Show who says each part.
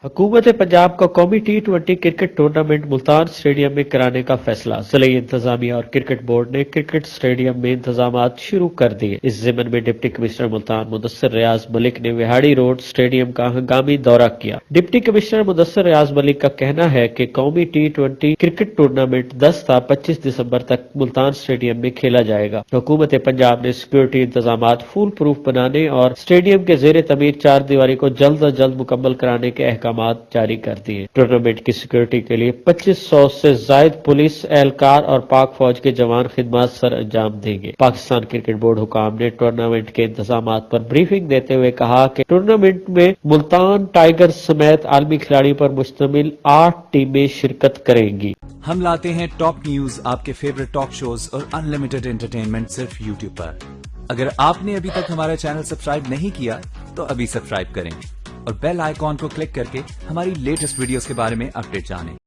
Speaker 1: हुकूमत पंजाब का कौमी T20 cricket tournament Multan stadium में कराने का फैसला। ज़िले इंतजामिया और क्रिकेट बोर्ड ने क्रिकेट स्टेडियम में इंतजामात शुरू कर दिए। इस ज़िम्न में डिप्टी कमिश्नर मुल्तान मुदस्सिर रियाज मलिक ने विहाड़ी रोड स्टेडियम का हंगामी दौरा किया। डिप्टी कमिश्नर मुदस्सिर रियाज मलिक का कहना है कि कौमी T20 क्रिकेट टूर्नामेंट 10 था 25 दिसंबर तक मुल्तान स्टेडियम में खेला जाएगा। हुकूमत पंजाब ने सिक्योरिटी इंतजामात फूल प्रूफ बनाने और स्टेडियम के ज़ेर तमीर 4 दीवारी को जल्द अज जल्द मुकम्मल कराने के अहकाम जारी कर दिए। टूर्नामेंट की सिक्योरिटी के लिए 2500 से जायद पुलिस एहलकार और पाक फौज के जवान खिदमत सर अंजाम देंगे। पाकिस्तान क्रिकेट बोर्ड हुकाम ने टूर्नामेंट के इंतजामात पर ब्रीफिंग देते हुए कहा कि टूर्नामेंट में मुल्तान टाइगर्स समेत आलमी खिलाड़ियों पर मुश्तमिल 8 टीमें शिरकत करेंगी।
Speaker 2: हम लाते हैं टॉप न्यूज, आपके फेवरेट टॉक शोज और अनलिमिटेड एंटरटेनमेंट सिर्फ यूट्यूब पर। अगर आपने अभी तक हमारा चैनल सब्सक्राइब नहीं किया तो अभी सब्सक्राइब करें और बेल आइकॉन को क्लिक करके हमारी लेटेस्ट वीडियोस के बारे में अपडेट जानें।